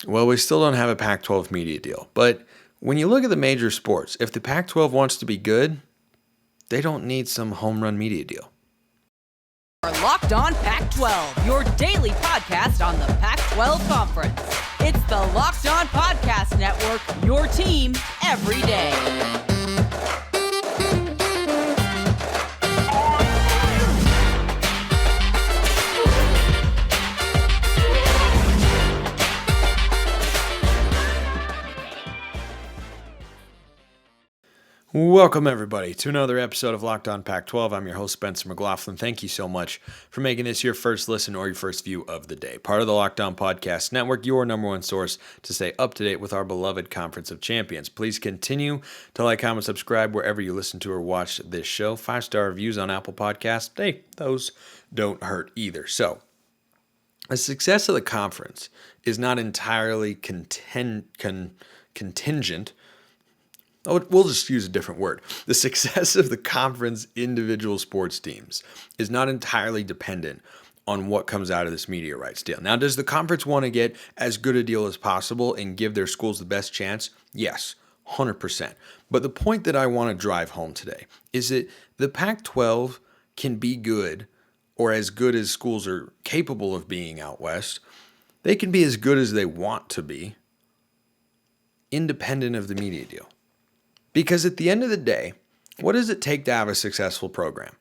Well, we still don't have a Pac-12 media deal. But when you look at the major sports, if the Pac-12 wants to be good, they don't need some home run media deal. Locked On Pac-12, your daily podcast on the Pac-12 Conference. It's the Locked On Podcast Network, your team every day. Welcome, everybody, to another episode of Locked On Pac-12. I'm your host, Spencer McLaughlin. Thank you so much for making this your first listen or your first view of the day. Part of the Locked On Podcast Network, your number one source to stay up to date with our beloved Conference of Champions. Please continue to like, comment, subscribe wherever you listen to or watch this show. 5-star reviews on Apple Podcasts, hey, those don't hurt either. So, the success of the conference is not entirely contingent. We'll just use a different word. The success of the conference individual sports teams is not entirely dependent on what comes out of this media rights deal. Now, does the conference want to get as good a deal as possible and give their schools the best chance? Yes, 100%. But the point that I want to drive home today is that the Pac-12 can be good, or as good as schools are capable of being out west. They can be as good as they want to be, independent of the media deal. Because at the end of the day, what does it take to have a successful program?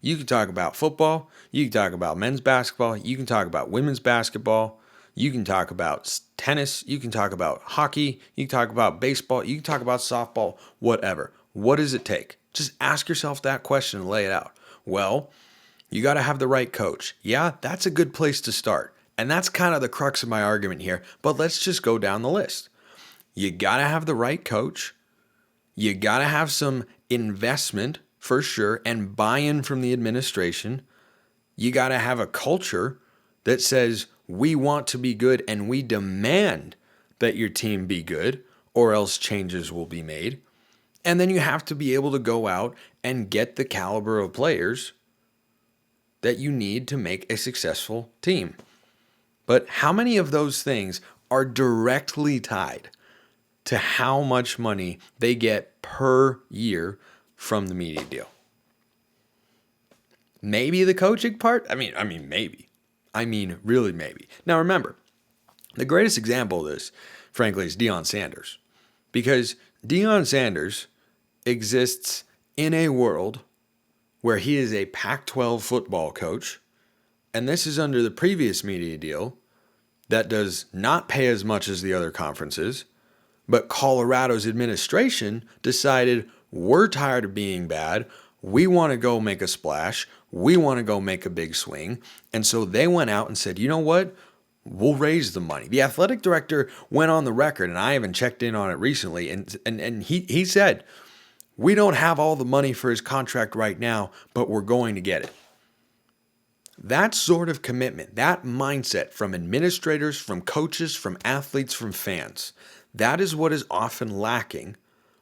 You can talk about football, you can talk about men's basketball, you can talk about women's basketball, you can talk about tennis, you can talk about hockey, you can talk about baseball, you can talk about softball, whatever. What does it take? Just ask yourself that question and lay it out. Well, you got to have the right coach. Yeah, that's a good place to start. And that's kind of the crux of my argument here, but let's just go down the list. You got to have the right coach. You got to have some investment for sure and buy-in from the administration. You got to have a culture that says we want to be good and we demand that your team be good or else changes will be made. And then you have to be able to go out and get the caliber of players that you need to make a successful team. But how many of those things are directly tied to how much money they get per year from the media deal? Maybe the coaching part? I mean, maybe. Really maybe. Now remember, the greatest example of this, frankly, is Deion Sanders. Because Deion Sanders exists in a world where he is a Pac-12 football coach, and this is under the previous media deal that does not pay as much as the other conferences. But Colorado's administration decided, we're tired of being bad. We want to go make a splash. We want to go make a big swing. And so they went out and said, you know what? We'll raise the money. The athletic director went on the record, and I haven't checked in on it recently, and he said, we don't have all the money for his contract right now, but we're going to get it. That sort of commitment, that mindset from administrators, from coaches, from athletes, from fans, that is what is often lacking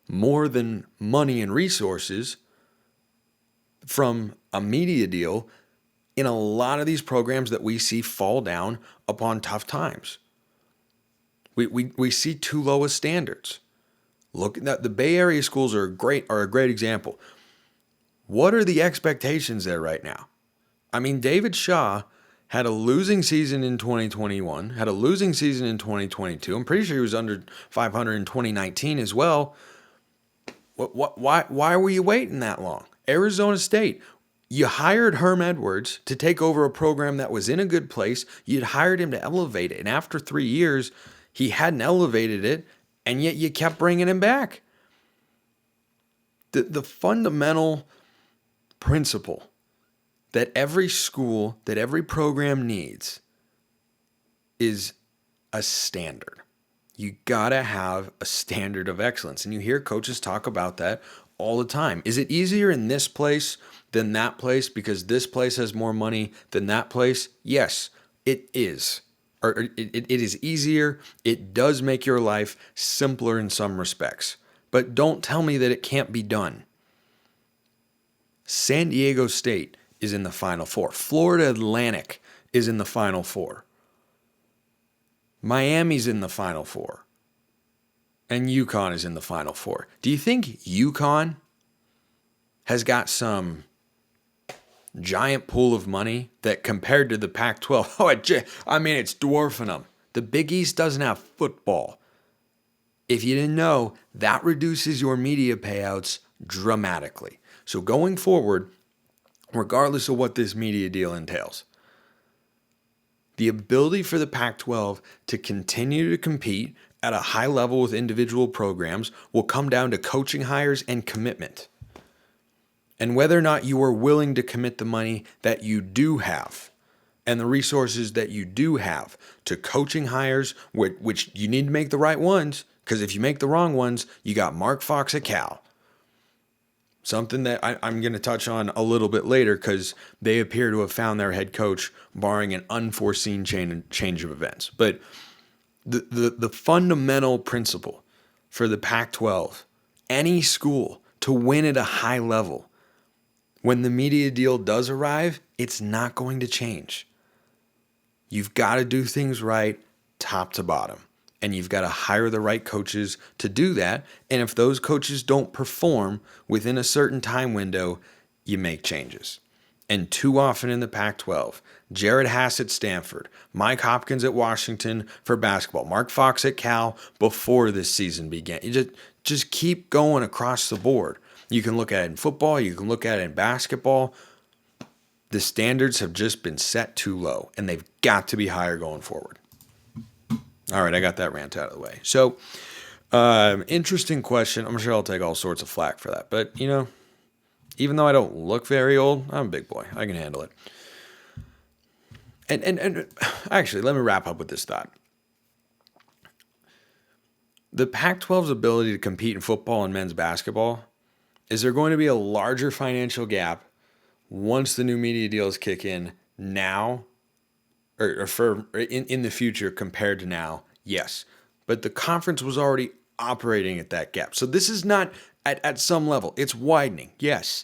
more than money and resources from a media deal in a lot of these programs that we see fall down upon tough times. We see too low of standards. Look, the Bay Area schools are a great example. What are the expectations there right now? I mean, David Shaw had a losing season in 2021, had a losing season in 2022. I'm pretty sure he was under 500 in 2019 as well. Why were you waiting that long? Arizona State, you hired Herm Edwards to take over a program that was in a good place. You'd hired him to elevate it. And after 3 years, he hadn't elevated it, and yet you kept bringing him back. The fundamental principle that every school, that every program needs is a standard. You gotta have a standard of excellence. And you hear coaches talk about that all the time. Is it easier in this place than that place because this place has more money than that place? Yes, it is. Or it is easier. It does make your life simpler in some respects. But don't tell me that it can't be done. San Diego State is in the Final Four. Florida Atlantic is in the Final Four. Miami's in the Final Four. And UConn is in the Final Four. Do you think UConn has got some giant pool of money that compared to the Pac-12, it's dwarfing them. The Big East doesn't have football. If you didn't know, that reduces your media payouts dramatically. So going forward, regardless of what this media deal entails, the ability for the Pac-12 to continue to compete at a high level with individual programs will come down to coaching hires and commitment. And whether or not you are willing to commit the money that you do have and the resources that you do have to coaching hires, which you need to make the right ones, because if you make the wrong ones, you got Mark Fox at Cal. Something that I'm going to touch on a little bit later because they appear to have found their head coach barring an unforeseen change of events. But the fundamental principle for the Pac-12, any school to win at a high level, when the media deal does arrive, it's not going to change. You've got to do things right top to bottom. And you've got to hire the right coaches to do that. And if those coaches don't perform within a certain time window, you make changes. And too often in the Pac-12, Jared Hass at Stanford, Mike Hopkins at Washington for basketball, Mark Fox at Cal before this season began. You just keep going across the board. You can look at it in football. You can look at it in basketball. The standards have just been set too low, and they've got to be higher going forward. All right, I got that rant out of the way. So, interesting question. I'm sure I'll take all sorts of flack for that. But, even though I don't look very old, I'm a big boy. I can handle it. And actually, let me wrap up with this thought. The Pac-12's ability to compete in football and men's basketball, is there going to be a larger financial gap once the new media deals kick in now? Or in the future compared to now, yes. But the conference was already operating at that gap. So this is not at some level. It's widening, yes.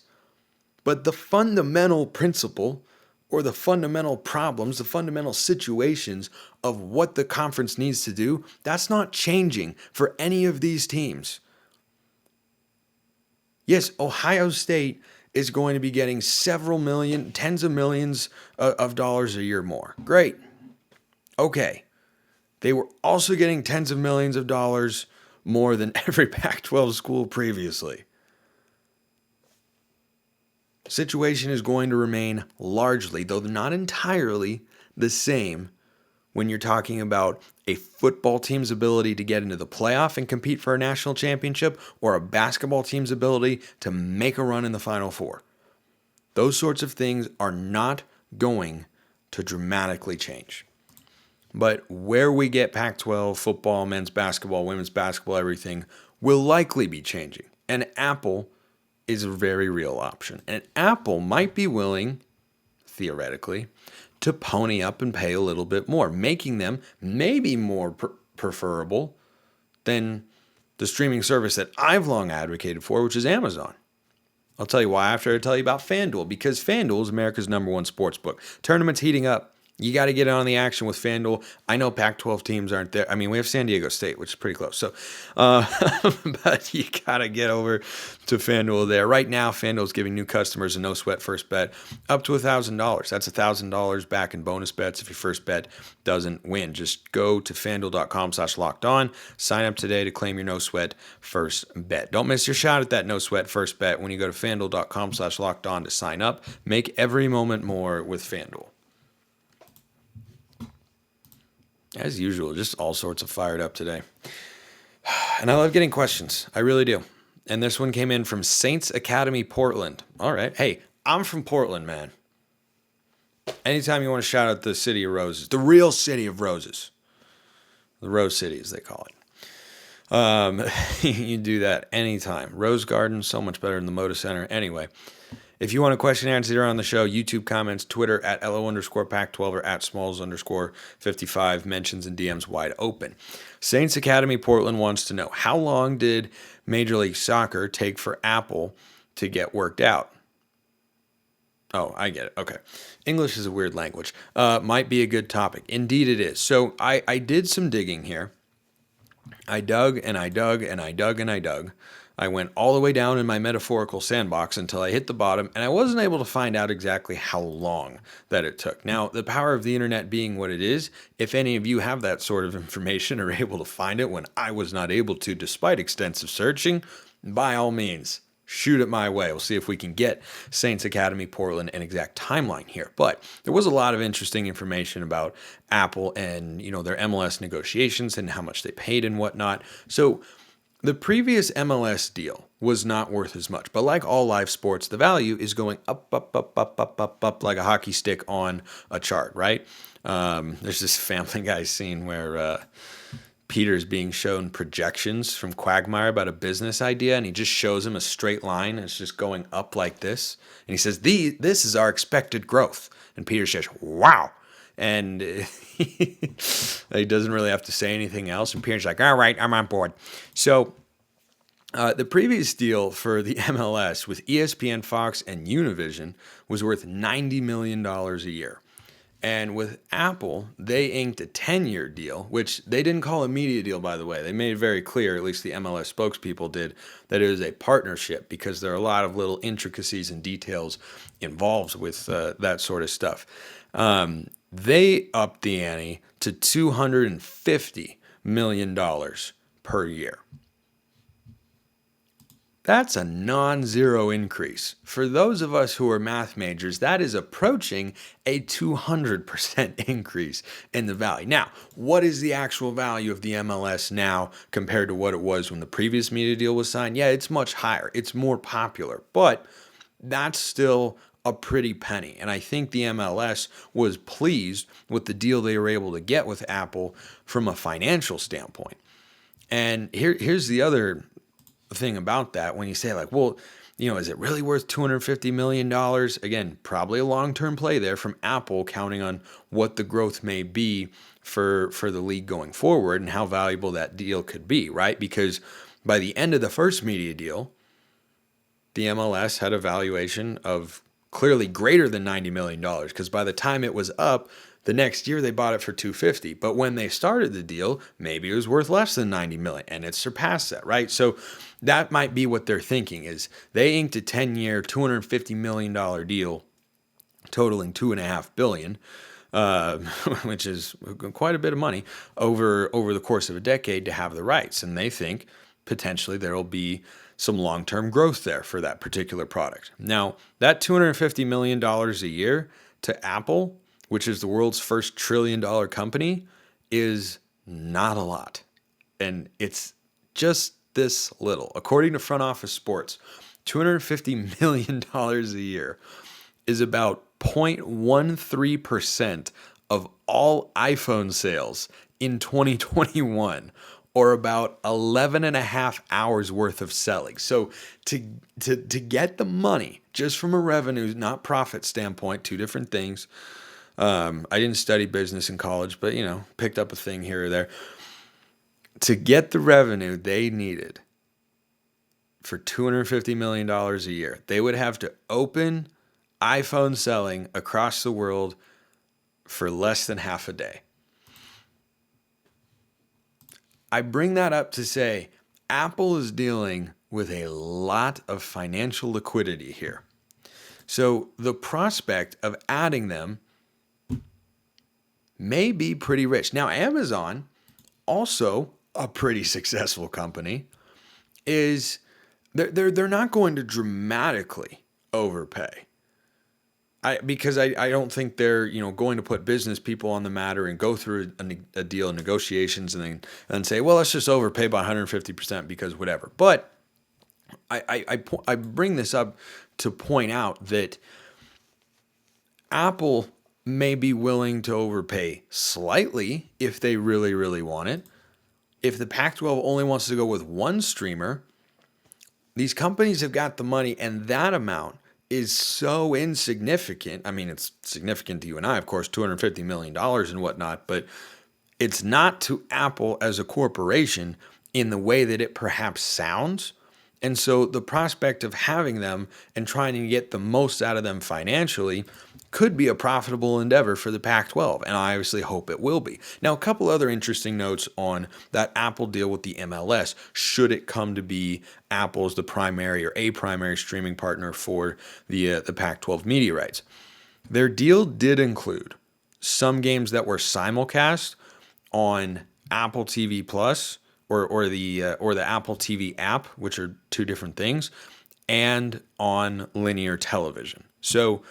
But the fundamental principle or the fundamental problems, the fundamental situations of what the conference needs to do, that's not changing for any of these teams. Yes, Ohio State is going to be getting several million, tens of millions of dollars a year more. Great. Okay. They were also getting tens of millions of dollars more than every Pac-12 school previously. Situation is going to remain largely, though not entirely, the same when you're talking about a football team's ability to get into the playoff and compete for a national championship or a basketball team's ability to make a run in the Final Four. Those sorts of things are not going to dramatically change. But where we get Pac-12, football, men's basketball, women's basketball, everything will likely be changing. And Apple is a very real option. And Apple might be willing, theoretically, to pony up and pay a little bit more, making them maybe more preferable than the streaming service that I've long advocated for, which is Amazon. I'll tell you why after I tell you about FanDuel, because FanDuel is America's #1 sports book. Tournaments heating up. You got to get on the action with FanDuel. I know Pac-12 teams aren't there. I mean, we have San Diego State, which is pretty close. So, but you got to get over to FanDuel there. Right now, FanDuel is giving new customers a no-sweat first bet up to $1,000. That's $1,000 back in bonus bets if your first bet doesn't win. Just go to FanDuel.com/lockedon. Sign up today to claim your no-sweat first bet. Don't miss your shot at that no-sweat first bet when you go to FanDuel.com/lockedon to sign up. Make every moment more with FanDuel. As usual, just all sorts of fired up today. And I love getting questions. I really do. And this one came in from Saints Academy, Portland. All right. Hey, I'm from Portland, man. Anytime you want to shout out the city of roses, the real city of roses, the Rose City, as they call it. You do that anytime. Rose Garden, so much better than the Moda Center. Anyway, if you want a question answered on the show, YouTube comments, Twitter at @LO_Pac-12 or at @Smalls_55, mentions and DMs wide open. Saints Academy Portland wants to know, how long did Major League Soccer take for Apple to get worked out? Oh, I get it. Okay. English is a weird language. Might be a good topic. Indeed it is. So I did some digging here. I dug and I dug and I dug and I dug. I went all the way down in my metaphorical sandbox until I hit the bottom, and I wasn't able to find out exactly how long that it took. Now, the power of the internet being what it is, if any of you have that sort of information or are able to find it when I was not able to, despite extensive searching, by all means, shoot it my way. We'll see if we can get Saints Academy Portland an exact timeline here. But there was a lot of interesting information about Apple and, their MLS negotiations and how much they paid and whatnot. So the previous MLS deal was not worth as much. But like all live sports, the value is going up, up, up, up, up, up, up like a hockey stick on a chart, right? There's this Family Guy scene where Peter's being shown projections from Quagmire about a business idea, and he just shows him a straight line, and it's just going up like this. And he says, this is our expected growth. And Peter says, wow. And he doesn't really have to say anything else. And Peter's like, all right, I'm on board. So the previous deal for the MLS with ESPN, Fox, and Univision was worth $90 million a year. And with Apple, they inked a 10-year deal, which they didn't call a media deal, by the way. They made it very clear, at least the MLS spokespeople did, that it was a partnership because there are a lot of little intricacies and details involved with that sort of stuff. They upped the ante to $250 million per year. That's a non-zero increase. For those of us who are math majors, that is approaching a 200% increase in the value. Now, what is the actual value of the MLS now compared to what it was when the previous media deal was signed? Yeah, it's much higher. It's more popular, but that's still a pretty penny. And I think the MLS was pleased with the deal they were able to get with Apple from a financial standpoint. And here's the other thing about that. When you say like, well, is it really worth $250 million? Again, probably a long-term play there from Apple, counting on what the growth may be for the league going forward and how valuable that deal could be, right? Because by the end of the first media deal, the MLS had a valuation of clearly greater than $90 million, because by the time it was up, the next year they bought it for $250. But when they started the deal, maybe it was worth less than $90 million, and it surpassed that, right? So that might be what they're thinking, is they inked a 10-year, $250 million deal totaling $2.5 billion, which is quite a bit of money over the course of a decade to have the rights. And they think potentially there will be some long-term growth there for that particular product. Now, that $250 million a year to Apple, which is the world's first trillion-dollar company, is not a lot. And it's just this little. According to Front Office Sports, $250 million a year is about 0.13% of all iPhone sales in 2021, or about 11 and a half hours worth of selling. So to get the money just from a revenue, not profit standpoint, two different things. I didn't study business in college, but picked up a thing here or there. To get the revenue they needed for $250 million a year, they would have to open iPhone selling across the world for less than half a day. I bring that up to say Apple is dealing with a lot of financial liquidity here. So the prospect of adding them may be pretty rich. Now, Amazon, also a pretty successful company, is they're not going to dramatically overpay. Because I don't think they're going to put business people on the matter and go through a deal and negotiations and then say, well, let's just overpay by 150% because whatever. But I bring this up to point out that Apple may be willing to overpay slightly if they really, really want it. If the Pac-12 only wants to go with one streamer, these companies have got the money, and that amount is so insignificant. I mean, it's significant to you and I, of course, $250 million and whatnot, but it's not to Apple as a corporation in the way that it perhaps sounds And so the prospect of having them and trying to get the most out of them financially could be a profitable endeavor for the Pac-12, and I obviously hope it will be. Now, a couple other interesting notes on that Apple deal with the MLS, should it come to be Apple as the primary or a primary streaming partner for the Pac-12 media rights. Their deal did include some games that were simulcast on Apple TV Plus or the Apple TV app, which are two different things, and on linear television. So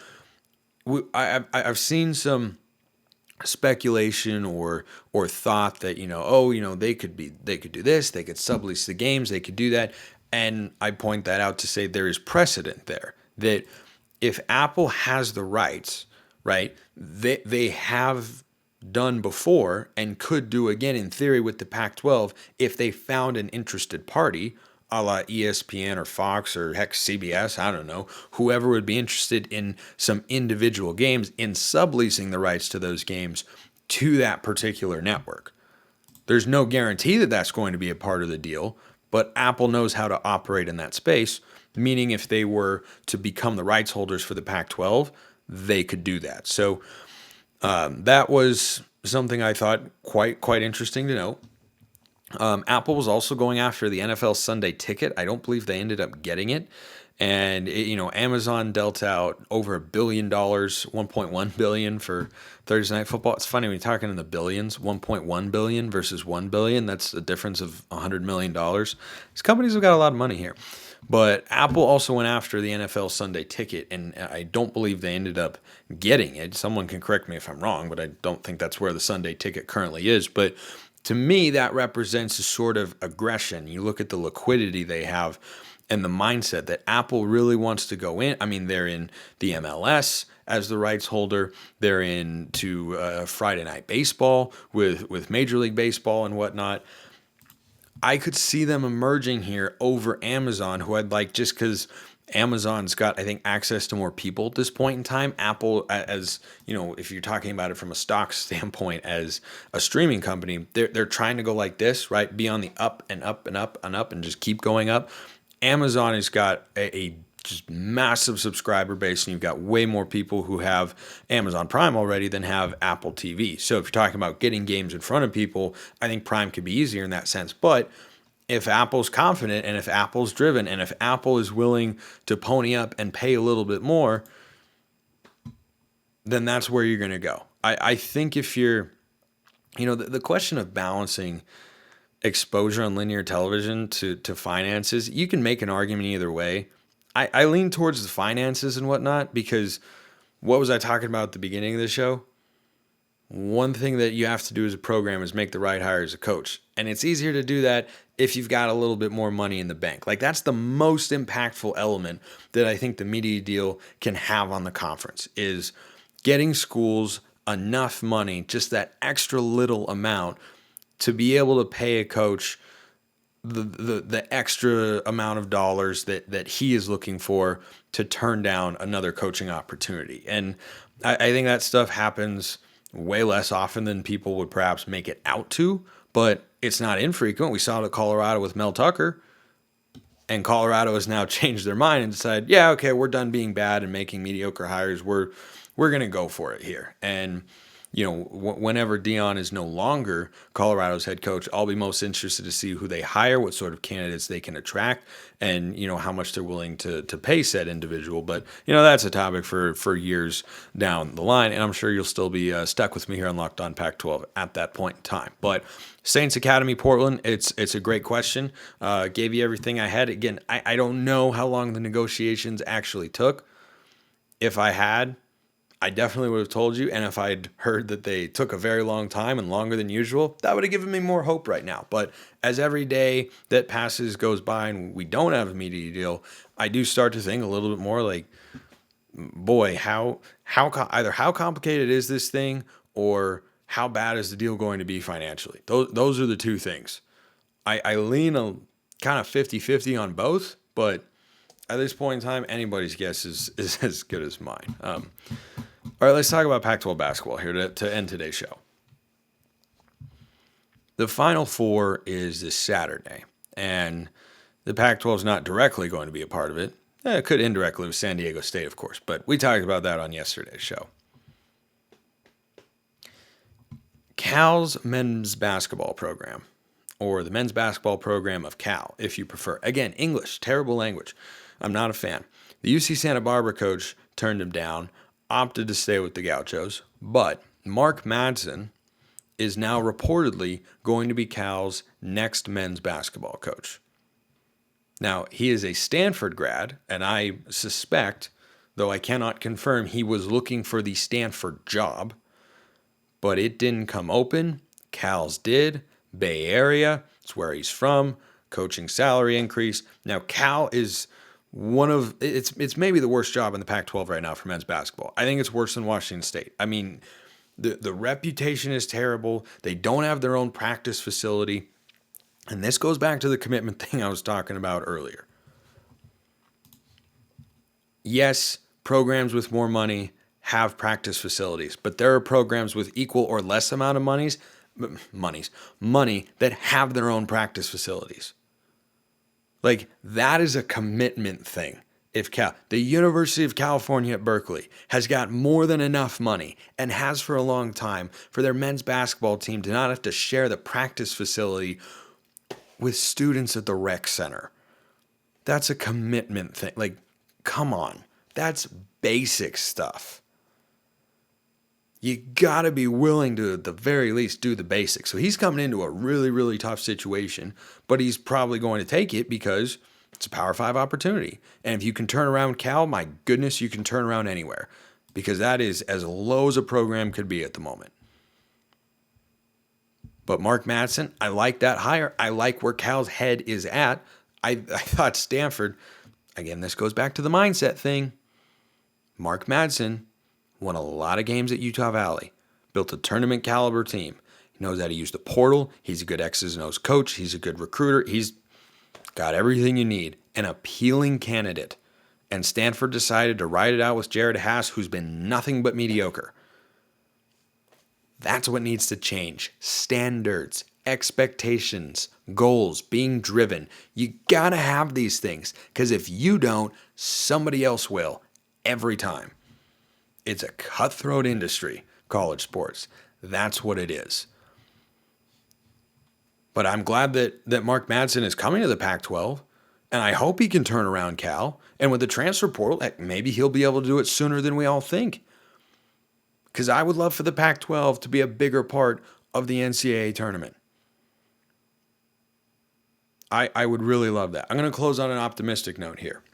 I've seen some speculation or thought that they could do this, they could sublease the games, they could do that, and I point that out to say there is precedent there that if Apple has the rights, right, they have done before and could do again in theory with the Pac-12 if they found an interested party, a la ESPN or Fox or heck CBS, I don't know, whoever would be interested in some individual games in subleasing the rights to those games to that particular network. There's no guarantee that that's going to be a part of the deal, but Apple knows how to operate in that space, meaning if they were to become the rights holders for the Pac-12, they could do that. So that was something I thought quite interesting to know. Apple was also going after the NFL Sunday Ticket. I don't believe they ended up getting it. And Amazon dealt out over $1 billion, $1.1 billion for Thursday Night Football. It's funny when you're talking in the billions, $1.1 billion versus $1 billion. That's a difference of $100 million. These companies have got a lot of money here. But Apple also went after the NFL Sunday Ticket, and I don't believe they ended up getting it. Someone can correct me if I'm wrong, but I don't think that's where the Sunday Ticket currently is. But to me, that represents a sort of aggression. You look at the liquidity they have and the mindset that Apple really wants to go in. I mean, they're in the MLS as the rights holder. They're into Friday Night Baseball with Major League Baseball and whatnot. I could see them emerging here over Amazon, who I'd like just because Amazon's got, I think, access to more people at this point in time. Apple, as if you're talking about it from a stock standpoint as a streaming company, they're trying to go like this, right? Be on the up and up and up and up and just keep going up. Amazon has got a just massive subscriber base, and you've got way more people who have Amazon Prime already than have Apple TV. So if you're talking about getting games in front of people, I think Prime could be easier in that sense. But if Apple's confident and if Apple's driven and if Apple is willing to pony up and pay a little bit more, then that's where you're going to go. I think if you're, the question of balancing exposure on linear television to finances, you can make an argument either way. I lean towards the finances and whatnot because what was I talking about at the beginning of the show? One thing that you have to do as a program is make the right hire as a coach. And it's easier to do that if you've got a little bit more money in the bank. Like that's the most impactful element that I think the media deal can have on the conference is getting schools enough money, just that extra little amount to be able to pay a coach the extra amount of dollars that he is looking for to turn down another coaching opportunity. And I think that stuff happens way less often than people would perhaps make it out to, but it's not infrequent. We saw it at Colorado with Mel Tucker, and Colorado has now changed their mind and decided, yeah, okay, we're done being bad and making mediocre hires. We're going to go for it here. And whenever Dion is no longer Colorado's head coach, I'll be most interested to see who they hire, what sort of candidates they can attract, and how much they're willing to pay said individual. But that's a topic for years down the line, and I'm sure you'll still be stuck with me here on Locked On Pac-12 at that point in time. But Saints Academy Portland, it's a great question. Gave you everything I had. Again, I don't know how long the negotiations actually took. If I had, I definitely would have told you, and if I'd heard that they took a very long time and longer than usual, that would have given me more hope right now. But as every day that passes goes by and we don't have a media deal, I do start to think a little bit more like, boy, either how complicated is this thing or how bad is the deal going to be financially? Those are the two things. I lean a kind of 50-50 on both, but at this point in time, anybody's guess is as good as mine. All right, let's talk about Pac-12 basketball here to end today's show. The Final Four is this Saturday, and the Pac-12 is not directly going to be a part of it. It could indirectly with San Diego State, of course, but we talked about that on yesterday's show. Cal's men's basketball program, or the men's basketball program of Cal, if you prefer. Again, English, terrible language. I'm not a fan. The UC Santa Barbara coach turned him down, opted to stay with the Gauchos, but Mark Madsen is now reportedly going to be Cal's next men's basketball coach. Now, he is a Stanford grad, and I suspect, though I cannot confirm, he was looking for the Stanford job, but it didn't come open. Cal's did. Bay Area, it's where he's from. Coaching salary increase. Now, Cal is it's maybe the worst job in the Pac-12 right now for men's basketball. I think it's worse than Washington State. I mean, the reputation is terrible. They don't have their own practice facility. And this goes back to the commitment thing I was talking about earlier. Yes, programs with more money have practice facilities, but there are programs with equal or less amount of money that have their own practice facilities. Like, that is a commitment thing. If the University of California at Berkeley has got more than enough money and has for a long time for their men's basketball team to not have to share the practice facility with students at the rec center, that's a commitment thing. Like, come on. That's basic stuff. You got to be willing to, at the very least, do the basics. So he's coming into a really, really tough situation, but he's probably going to take it because it's a Power 5 opportunity. And if you can turn around Cal, my goodness, you can turn around anywhere, because that is as low as a program could be at the moment. But Mark Madsen, I like that hire. I like where Cal's head is at. I thought Stanford, again, this goes back to the mindset thing. Mark Madsen won a lot of games at Utah Valley, built a tournament caliber team. He knows how to use the portal. He's a good X's and O's coach. He's a good recruiter. He's got everything you need. An appealing candidate. And Stanford decided to ride it out with Jared Haas, who's been nothing but mediocre. That's what needs to change. Standards, expectations, goals, being driven. You gotta have these things, because if you don't, somebody else will, every time. It's a cutthroat industry, college sports. That's what it is. But I'm glad that Mark Madsen is coming to the Pac-12, and I hope he can turn around Cal. And with the transfer portal, maybe he'll be able to do it sooner than we all think. Because I would love for the Pac-12 to be a bigger part of the NCAA tournament. I would really love that. I'm going to close on an optimistic note here.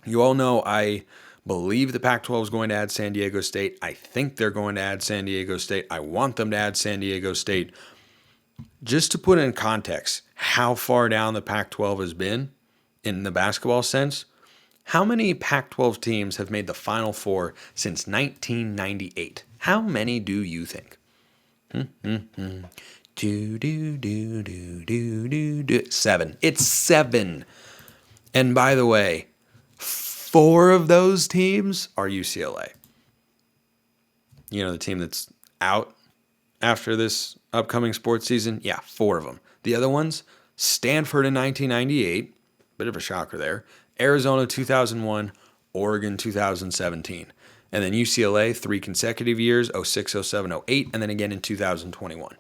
You all know I believe the Pac-12 is going to add San Diego State. I think they're going to add San Diego State. I want them to add San Diego State. Just to put in context how far down the Pac-12 has been in the basketball sense, how many Pac-12 teams have made the Final Four since 1998? How many do you think? 7. It's 7. And by the way, 4 of those teams are UCLA. You know, the team that's out after this upcoming sports season? Yeah, 4 of them. The other ones, Stanford in 1998, bit of a shocker there. Arizona 2001, Oregon 2017. And then UCLA 3 consecutive years, 06, 07, 08, and then again in 2021.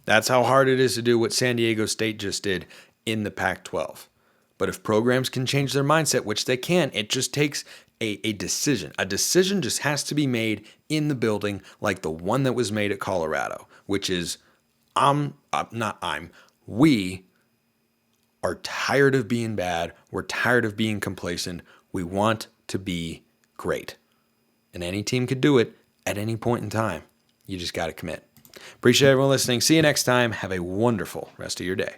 That's how hard it is to do what San Diego State just did in the Pac-12. But if programs can change their mindset, which they can, it just takes a decision. A decision just has to be made in the building, like the one that was made at Colorado, which is, we are tired of being bad. We're tired of being complacent. We want to be great. And any team could do it at any point in time. You just got to commit. Appreciate everyone listening. See you next time. Have a wonderful rest of your day.